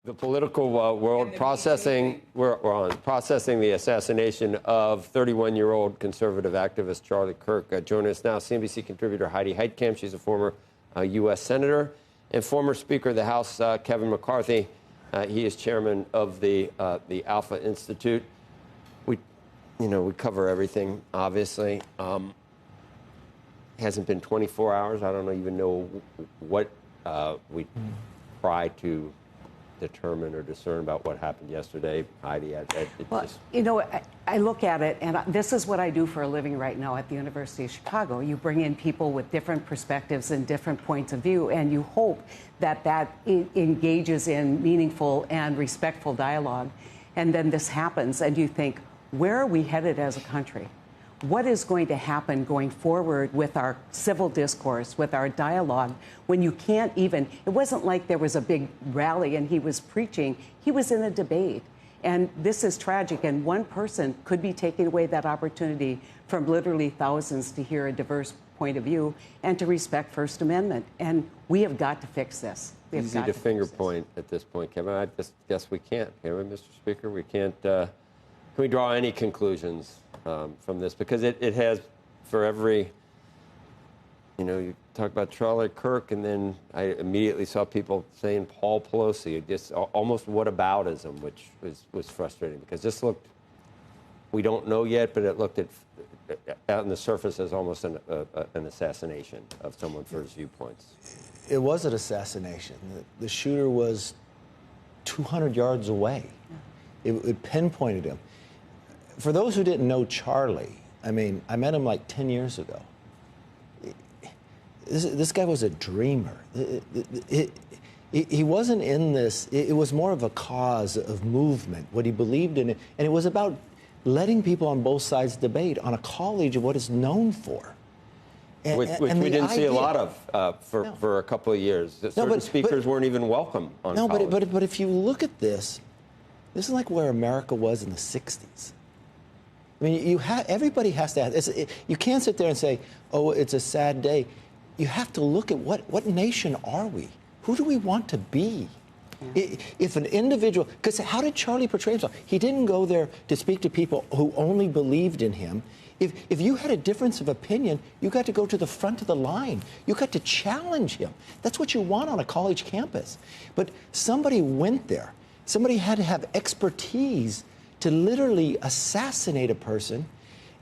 The political world processing the assassination of 31-year-old conservative activist Charlie Kirk. Joining us now, CNBC contributor Heidi Heitkamp. She's a former U.S. senator and former Speaker of the House, Kevin McCarthy. He is chairman of the Alpha Institute. We cover everything. Obviously, hasn't been 24 hours. I don't even know what we try to determine or discern about what happened yesterday. Heidi, I look at it, and this is what I do for a living right now at the University of Chicago. You bring in people with different perspectives and different points of view, and you hope that engages in meaningful and respectful dialogue. And then this happens, and you think, where are we headed as a country? What is going to happen going forward with our civil discourse, with our dialogue, when you can't even, it wasn't like there was a big rally and he was preaching, he was in a debate. And this is tragic, and one person could be taking away that opportunity from literally thousands to hear a diverse point of view and to respect First Amendment. And we have got to fix this. Easy to finger point at this point, Kevin. I just guess we can't, can we, Mr. Speaker? We can't, can we draw any conclusions from this? Because it has, for every, you talk about Charlie Kirk, and then I immediately saw people saying Paul Pelosi, just almost whataboutism, which was frustrating, because this looked, we don't know yet, but it looked out on the surface as almost an assassination of someone for his viewpoints. It was an assassination. The shooter was 200 yards away. It pinpointed him. For those who didn't know Charlie, I mean, I met him like 10 years ago. This guy was a dreamer. He wasn't in this. It was more of a cause of movement, what he believed in. And it was about letting people on both sides debate on a college of what it's known for. Which we didn't see a lot of for a couple of years. Certain speakers weren't even welcome on college. But if you look at this is like where America was in the 60s. I mean, everybody has to have, you can't sit there and say, oh, it's a sad day. You have to look at what nation are we? Who do we want to be? Yeah. If an individual, because how did Charlie portray himself? He didn't go there to speak to people who only believed in him. If you had a difference of opinion, you got to go to the front of the line. You got to challenge him. That's what you want on a college campus. But somebody went there. Somebody had to have expertise to literally assassinate a person.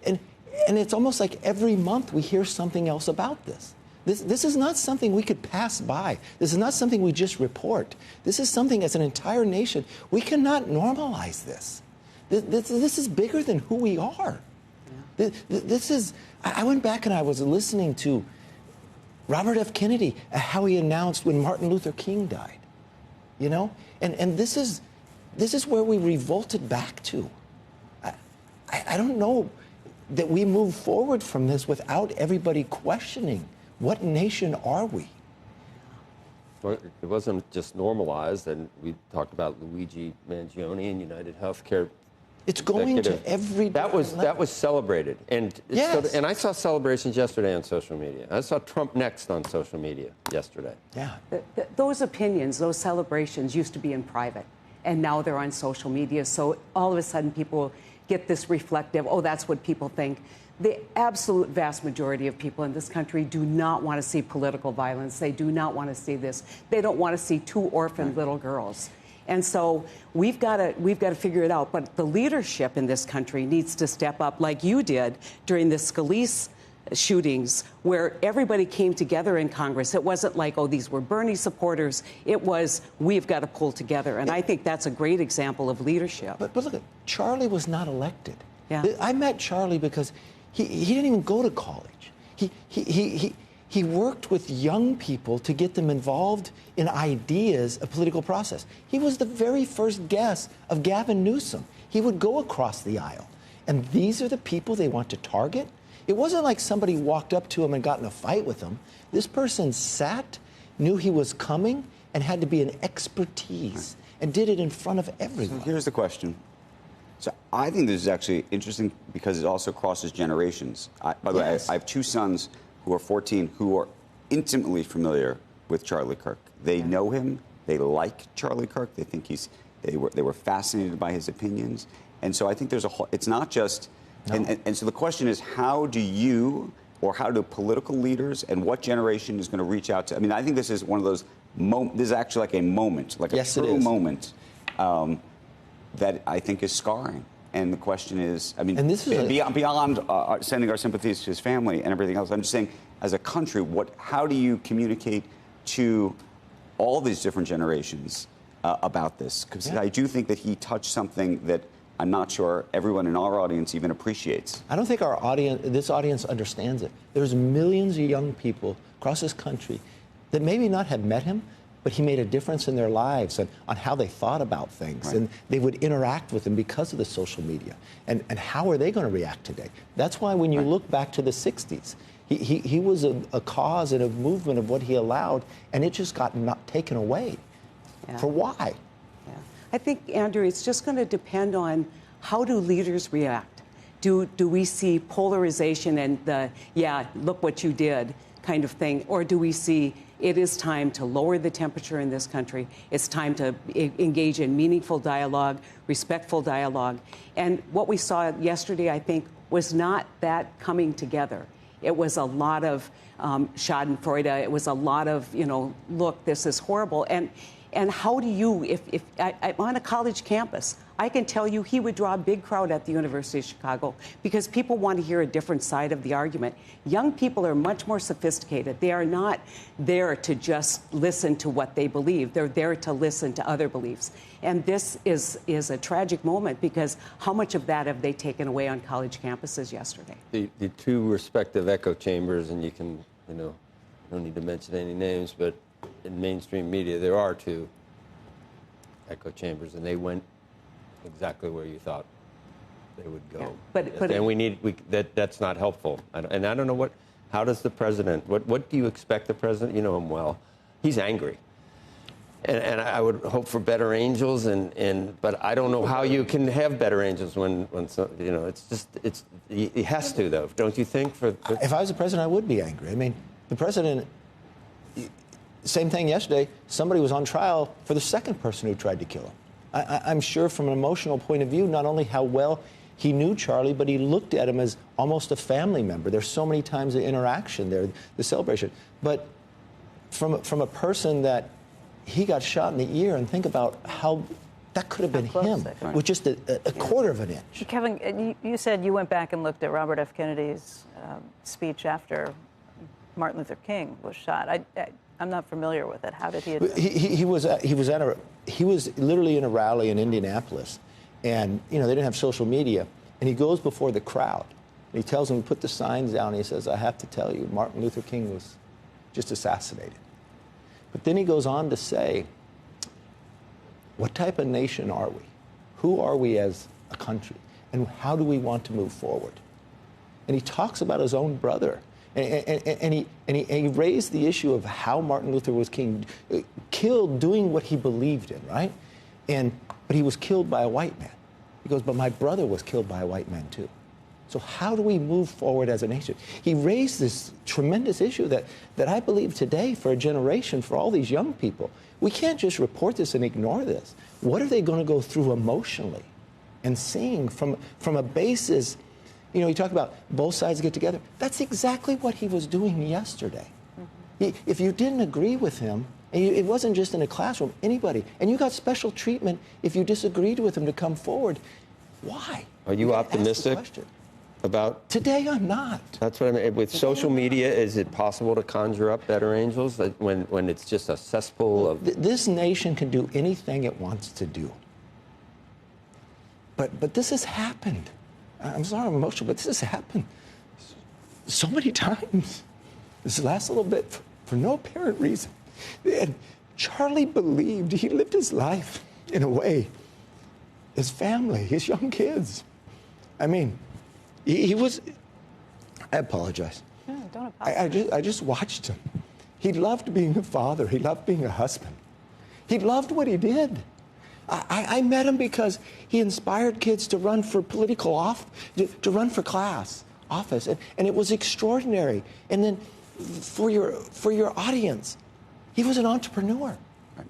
And it's almost like every month we hear something else about this. This is not something we could pass by. This is not something we just report. This is something as an entire nation, we cannot normalize this. This is bigger than who we are. Yeah. This is, I went back and I was listening to Robert F. Kennedy, how he announced when Martin Luther King died, And this is where we revolted back to. I don't know that we move forward from this without everybody questioning, what nation are we? Well, it wasn't just normalized, and we talked about Luigi Mangione and United Healthcare. It's going to every that was celebrated, and yes. And I saw celebrations yesterday on social media. I saw Trump next on social media yesterday. Yeah, those opinions, those celebrations used to be in private, and now they're on social media. So all of a sudden, people get this reflective. Oh, that's what people think. The absolute vast majority of people in this country do not want to see political violence. They do not want to see this. They don't want to see two orphaned little girls. And so we've got to figure it out. But the leadership in this country needs to step up, like you did during the Scalise shootings, where everybody came together in Congress. It wasn't like, oh, these were Bernie supporters. It was, we've got to pull together. And I think that's a great example of leadership. But look, Charlie was not elected. Yeah. I met Charlie because he didn't even go to college. He worked with young people to get them involved in ideas of political process. He was the very first guest of Gavin Newsom. He would go across the aisle. And these are the people they want to target? It wasn't like somebody walked up to him and got in a fight with him. This person sat, knew he was coming, and had to be an expertise, and did it in front of everyone. So here's the question. So I think this is actually interesting because it also crosses generations. By the way, I have two sons who are 14 who are intimately familiar with Charlie Kirk. They know him. They like Charlie Kirk. They think they were fascinated by his opinions. And so I think there's a whole, it's not just, and so the question is, how do you, or how do political leaders, and what generation is going to reach out to, I mean, I think this is one of those, this is actually like a moment, like a true moment that I think is scarring. And the question is, I mean, and this is beyond sending our sympathies to his family and everything else, I'm just saying, as a country, how do you communicate to all these different generations about this? Because I do think that he touched something that I'm not sure everyone in our audience even appreciates. I don't think this audience understands it. There's millions of young people across this country that maybe not have met him, but he made a difference in their lives and on how they thought about things. Right. And they would interact with him because of the social media. And how are they going to react today? That's why when you look back to the 60s, he was a cause and a movement of what he allowed, and it just got not taken away. Yeah. For why? Yeah. I think, Andrew, it's just going to depend on how do leaders react. Do we see polarization and the, yeah, look what you did kind of thing, or do we see it is time to lower the temperature in this country. It's time to engage in meaningful dialogue, respectful dialogue. And what we saw yesterday, I think, was not that coming together. It was a lot of schadenfreude. It was a lot of, look, this is horrible. And how do you, if I'm on a college campus, I can tell you he would draw a big crowd at the University of Chicago because people want to hear a different side of the argument. Young people are much more sophisticated. They are not there to just listen to what they believe. They're there to listen to other beliefs. And this is a tragic moment because how much of that have they taken away on college campuses yesterday? The two respective echo chambers, and you can, I don't need to mention any names, but in mainstream media, there are two echo chambers, and they went exactly where you thought they would go. Yeah, but and that's not helpful. And I don't know how does the president, what do you expect the president, you know him well, he's angry. And I would hope for better angels, but I don't know how you can have better angels when he has to, though, don't you think? If I was the president, I would be angry. I mean, the president, same thing yesterday, somebody was on trial for the second person who tried to kill him. I'm sure from an emotional point of view, not only how well he knew Charlie, but he looked at him as almost a family member. There's so many times the interaction there, the celebration. But from a person that he got shot in the ear, and think about how that could have been him with just a quarter of an inch. Kevin, you said you went back and looked at Robert F. Kennedy's speech after Martin Luther King was shot. I'm not familiar with it. How did he address it? He was literally in a rally in Indianapolis, and they didn't have social media, and he goes before the crowd, and he tells them to put the signs down, and he says, "I have to tell you, Martin Luther King was just assassinated." But then he goes on to say, what type of nation are we? Who are we as a country? And how do we want to move forward? And he talks about his own brother. And he raised the issue of how Martin Luther was killed doing what he believed in, right? But he was killed by a white man. He goes, but my brother was killed by a white man too. So how do we move forward as a nation? He raised this tremendous issue that I believe today for a generation, for all these young people, we can't just report this and ignore this. What are they going to go through emotionally and seeing from a basis? You talk about both sides get together. That's exactly what he was doing yesterday. Mm-hmm. If you didn't agree with him, and it wasn't just in a classroom, anybody, and you got special treatment if you disagreed with him to come forward, why? Are you optimistic about? Today, I'm not. That's what I mean. With social media, is it possible to conjure up better angels when it's just a cesspool of? This nation can do anything it wants to do. But this has happened. I'm sorry I'm emotional, but this has happened so many times. This last little bit for no apparent reason. And Charlie believed, he lived his life in a way, his family, his young kids. I mean, he was, I apologize. No, don't apologize. I just watched him. He loved being a father. He loved being a husband. He loved what he did. I met him because he inspired kids to run for to run for office, and it was extraordinary. And then for your audience, he was an entrepreneur.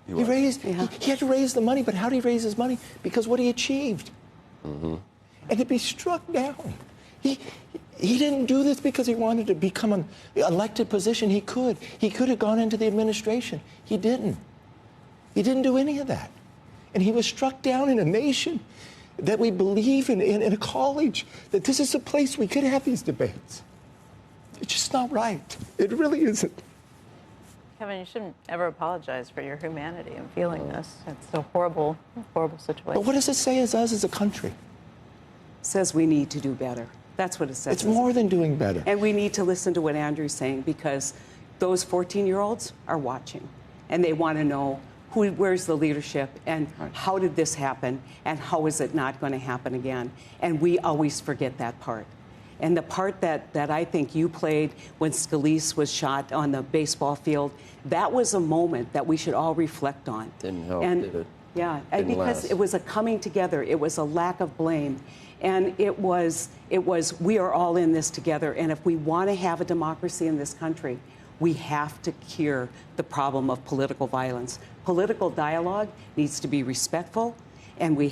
He had to raise the money, but how did he raise his money? Because what he achieved. And to be struck down. He didn't do this because he wanted to become an elected position. He could. He could have gone into the administration. He didn't. He didn't do any of that. And he was struck down in a nation that we believe in a college, that this is a place we could have these debates. It's just not right. It really isn't. Kevin, you shouldn't ever apologize for your humanity in feeling this. It's a horrible, horrible situation. But what does it say as us as a country? It says we need to do better. That's what it says. It's more than doing better. And we need to listen to what Andrew's saying, because those 14-year-olds are watching, and they want to know where's the leadership, and how did this happen, and how is it not going to happen again? And we always forget that part. And the part that I think you played when Scalise was shot on the baseball field, that was a moment that we should all reflect on. Didn't help, and, did it? Yeah, Didn't because last. it was a coming together. It was a lack of blame. And it was we are all in this together. And if we want to have a democracy in this country, we have to cure the problem of political violence. Political dialogue needs to be respectful, and we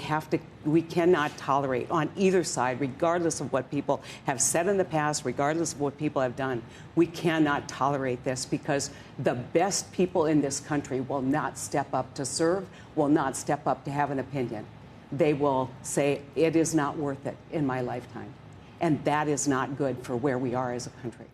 cannot tolerate on either side, regardless of what people have said in the past, regardless of what people have done. We cannot tolerate this, because the best people in this country will not step up to serve, will not step up to have an opinion. They will say, it is not worth it in my lifetime. And that is not good for where we are as a country.